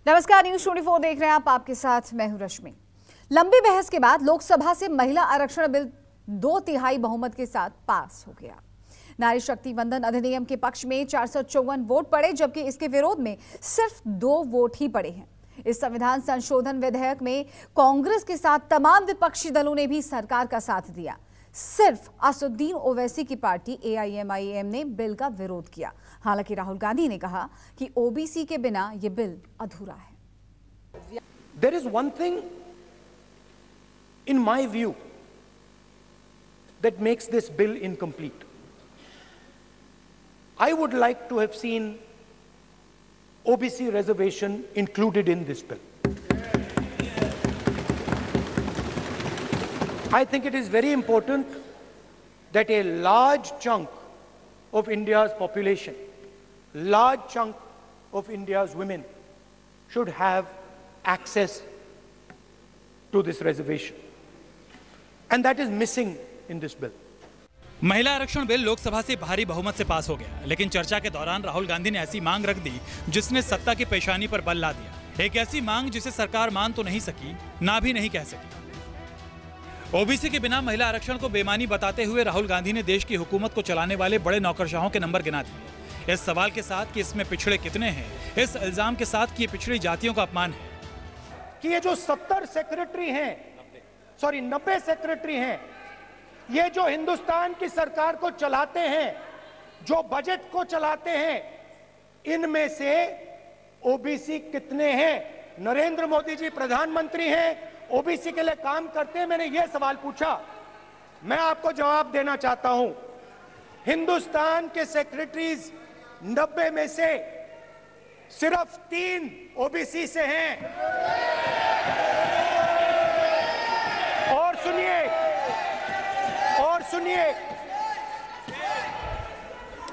नमस्कार, न्यूज 24 देख रहे हैं आप। आपके साथ मैं हूं रश्मि। लंबी बहस के बाद लोकसभा से महिला आरक्षण बिल 2/3 बहुमत के साथ पास हो गया। नारी शक्ति वंदन अधिनियम के पक्ष में 454 वोट पड़े, जबकि इसके विरोध में सिर्फ 2 वोट ही पड़े हैं। इस संविधान संशोधन विधेयक में कांग्रेस के साथ तमाम विपक्षी दलों ने भी सरकार का साथ दिया। सिर्फ असदुद्दीन ओवैसी की पार्टी AIMIM ने बिल का विरोध किया। हालांकि राहुल गांधी ने कहा कि ओबीसी के बिना यह बिल अधूरा है। There is one thing in my view that makes this bill incomplete. I would like to have seen OBC reservation included in this bill. I think it is very important that a large chunk of India's population, large chunk of India's women should have access to this reservation. And that is missing in this bill. महिला आरक्षण bill Lok Sabha से भारी बहुमत से पास हो गया, लेकिन चर्चा के दौरान राहुल गांधी ने ऐसी मांग रख दी जिसने सत्ता की पेशानी पर बल ला दिया। एक ऐसी मांग जिसे सरकार मान तो नहीं सकी, ना भी नहीं कह सकी। ओबीसी के बिना महिला आरक्षण को बेमानी बताते हुए राहुल गांधी ने देश की हुकूमत को चलाने वाले बड़े नौकरशाहों के नंबर गिना दिए। इस सवाल के साथ कि इसमें पिछड़े कितने हैं, इस इल्जाम के साथ कि ये पिछड़ी जातियों का अपमान है कि ये जो 70 सेक्रेटरी हैं, 90 सेक्रेटरी हैं, ये जो हिंदुस्तान की सरकार को चलाते हैं, जो बजट को चलाते हैं, इनमें से ओबीसी कितने हैं? नरेंद्र मोदी जी प्रधानमंत्री हैं, ओबीसी के लिए काम करते हैं। मैंने ये सवाल पूछा, मैं आपको जवाब देना चाहता हूं। हिंदुस्तान के सेक्रेटरीज 90 में से सिर्फ 3 ओबीसी से हैं।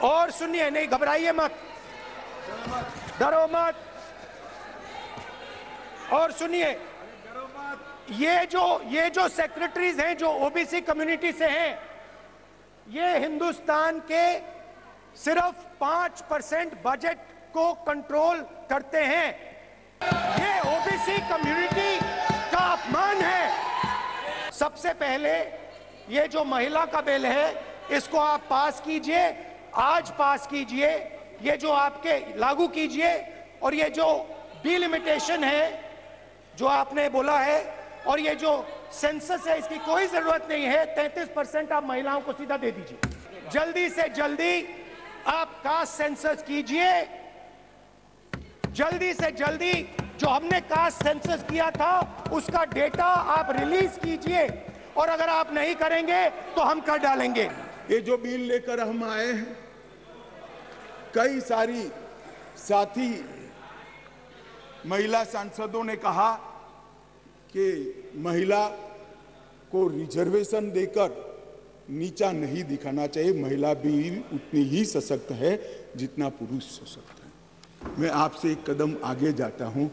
और सुनिए, नहीं घबराइए मत, डरो मत। और सुनिए, ये जो सेक्रेटरीज हैं जो ओबीसी कम्युनिटी से हैं, ये हिंदुस्तान के सिर्फ 5% बजट को कंट्रोल करते हैं। ये ओबीसी कम्युनिटी का अपमान है। सबसे पहले ये जो महिला का बिल है, इसको आप पास कीजिए, आज पास कीजिए, ये जो आपके लागू कीजिए। और ये जो डिलिमिटेशन है जो आपने बोला है, और ये जो सेंसस है, इसकी कोई जरूरत नहीं है। 33% आप महिलाओं को सीधा दे दीजिए। जल्दी से जल्दी आप कास्ट सेंसस कीजिए, जल्दी से जल्दी। जो हमने कास्ट सेंसस किया था उसका डेटा आप रिलीज कीजिए, और अगर आप नहीं करेंगे तो हम कर डालेंगे। ये जो बिल लेकर हम आए हैं, कई सारी साथी महिला सांसदों ने कहा कि महिला को रिजर्वेशन देकर नीचा नहीं दिखाना चाहिए। महिला भी उतनी ही सशक्त है जितना पुरुष सशक्त है। मैं आपसे एक कदम आगे जाता हूं,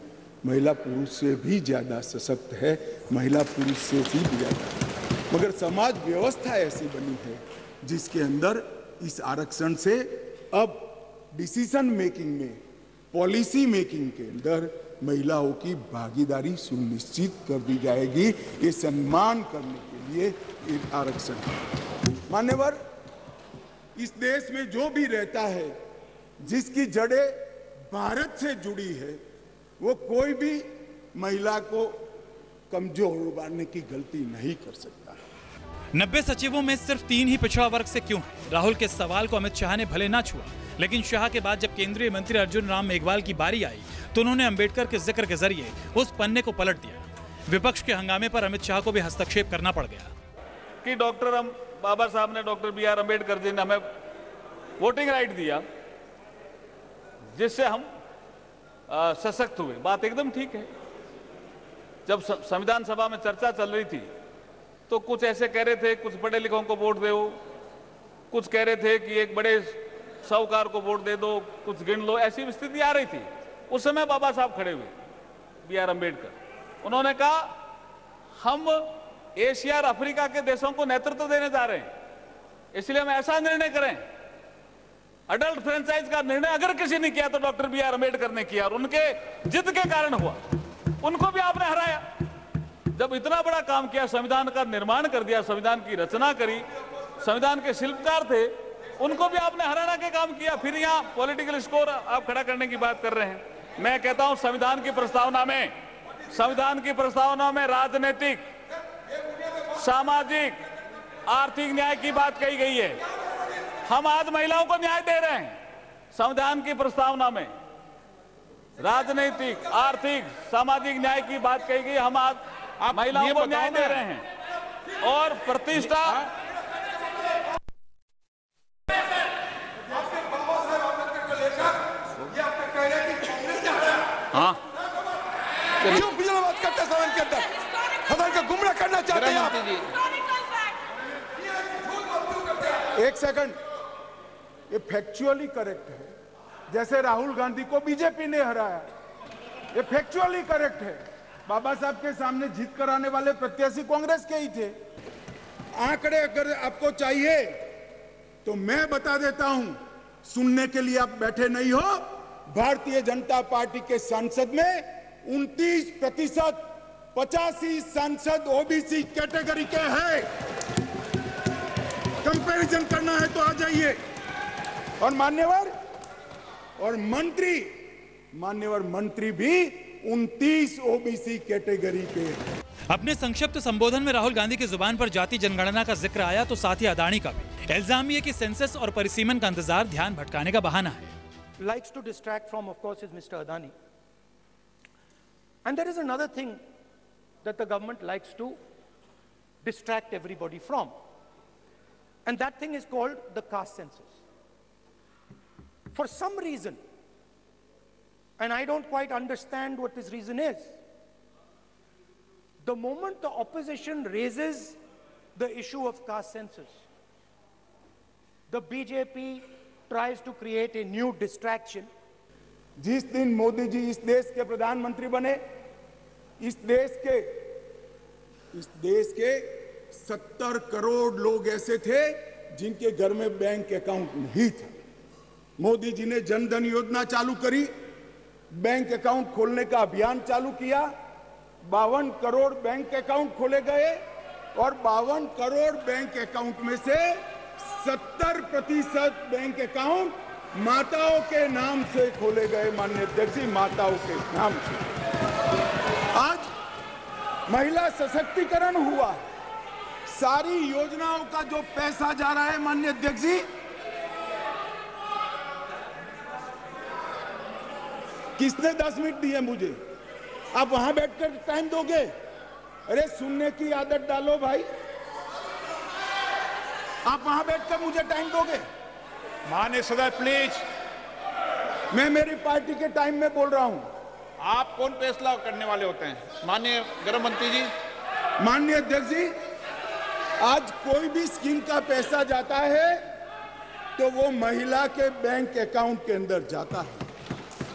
महिला पुरुष से भी ज्यादा सशक्त है, महिला पुरुष से भी ज्यादा है। मगर समाज व्यवस्था ऐसी बनी है जिसके अंदर इस आरक्षण से अब डिसीजन मेकिंग में, पॉलिसी मेकिंग के अंदर महिलाओं की भागीदारी सुनिश्चित कर दी जाएगी। ये सम्मान करने के लिए एक आरक्षण है। मान्यवर, इस देश में जो भी रहता है, जिसकी जड़ें भारत से जुड़ी है, वो कोई भी महिला को कमजोर बनाने की गलती नहीं कर सकता। 90 सचिवों में सिर्फ 3 ही पिछड़ा वर्ग से क्यों है? राहुल के सवाल को अमित शाह ने भले ना छुआ, लेकिन शाह के बाद जब केंद्रीय मंत्री अर्जुन राम मेघवाल की बारी आई तो उन्होंने अंबेडकर के जिक्र के जरिए उस पन्ने को पलट दिया। विपक्ष के हंगामे पर अमित शाह को भी हस्तक्षेप करना पड़ गया कि डॉक्टर बाबा साहब ने, डॉक्टर BR अम्बेडकर जी ने हमें वोटिंग राइट दिया, जिससे हम सशक्त हुए। बात एकदम ठीक है। जब संविधान सभा में चर्चा चल रही थी तो कुछ ऐसे कह रहे थे, कुछ पढ़े लिखों को वोट दो, कुछ कह रहे थे कि एक बड़े साहूकार को वोट दे दो, कुछ गिन लो, ऐसी स्थिति आ रही थी। उस समय बाबा साहब खड़े हुए, BR अम्बेडकर। उन्होंने कहा, हम एशिया और अफ्रीका के देशों को नेतृत्व देने जा रहे हैं, इसलिए हम ऐसा निर्णय करें अडल्ट फ्रेंचाइज का निर्णय अगर किसी ने किया तो डॉक्टर बी आर अम्बेडकर ने किया, और उनके जिद के कारण हुआ। उनको भी आपने हराया। जब इतना बड़ा काम किया, संविधान का निर्माण कर दिया, संविधान की रचना करी, संविधान के शिल्पकार थे, उनको भी आपने हराना के काम किया। फिर यहाँ पॉलिटिकल स्कोर आप खड़ा करने की बात कर रहे हैं। मैं कहता हूं संविधान की प्रस्तावना में राजनीतिक, सामाजिक, आर्थिक न्याय की बात कही गई है। हम आज महिलाओं को न्याय दे रहे हैं। संविधान की प्रस्तावना में राजनीतिक, आर्थिक, सामाजिक न्याय की बात कही गई। हम आज महिलाओं को न्याय दे रहे हैं और प्रतिष्ठा। हाँ, क्यों बिजलाबाद करते सदन के अंदर? सदन का गुमराह करना चाहते हैं आप? एक सेकंड, ये फैक्चुअली करेक्ट है। जैसे राहुल गांधी को बीजेपी ने हराया, ये फैक्चुअली करेक्ट है। बाबा साहब के सामने जीत कराने वाले प्रत्याशी कांग्रेस के ही थे। आंकड़े अगर आपको चाहिए तो मैं बता देता हूं, सुनने के लिए आप बैठे नहीं हो। भारतीय जनता पार्टी के सांसद में 29%, 85 सांसद ओबीसी कैटेगरी के हैं। कंपैरिजन करना है तो आ जाइए। और मान्यवर मंत्री भी 29 ओबीसी कैटेगरी के हैं। अपने संक्षिप्त संबोधन में राहुल गांधी की जुबान पर जाति जनगणना का जिक्र आया तो साथ ही अदानी का भी। इल्जाम ये कि सेंसस और परिसीमन का इंतजार ध्यान भटकाने का बहाना है। Likes to distract from, of course, is Mr. Adani. And there is another thing that the government likes to distract everybody from. And that thing is called the caste census. For some reason, and I don't quite understand what this reason is, the moment the opposition raises the issue of caste census, the BJP tries to create a new distraction. जिस दिन मोदी जी इस देश के प्रधानमंत्री बने, इस देश के 70 करोड़ लोग ऐसे थे जिनके घर में बैंक अकाउंट नहीं था। मोदी जी ने जनधन योजना चालू करी, बैंक अकाउंट खोलने का अभियान चालू किया। 52 करोड़ बैंक अकाउंट खोले गए और 52 करोड़ बैंक अकाउंट में से 70% बैंक अकाउंट माताओं के नाम से खोले गए। माननीय अध्यक्ष जी, माताओं के नाम से आज महिला सशक्तिकरण हुआ। सारी योजनाओं का जो पैसा जा रहा है, माननीय अध्यक्ष जी, किसने 10 मिनट दिए मुझे? आप वहां बैठकर टाइम दोगे? अरे सुनने की आदत डालो भाई। आप वहां बैठकर मुझे टाइम दोगे? माननीय सदस्य प्लीज। मैं मेरी पार्टी के टाइम में बोल रहा हूं। आप कौन फैसला करने वाले होते हैं? माननीय गृह मंत्री जी। माननीय अध्यक्ष जी, आज कोई भी स्कीम का पैसा जाता है तो वो महिला के बैंक अकाउंट के अंदर जाता है।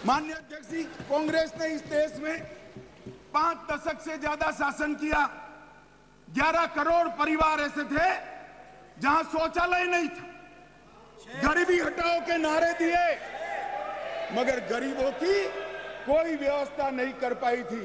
माननीय अध्यक्ष जी, कांग्रेस ने इस देश में 5 दशक से ज्यादा शासन किया। 11 करोड़ परिवार ऐसे थे जहां शौचालय नहीं था। गरीबी हटाओ के नारे दिए, मगर गरीबों की कोई व्यवस्था नहीं कर पाई थी।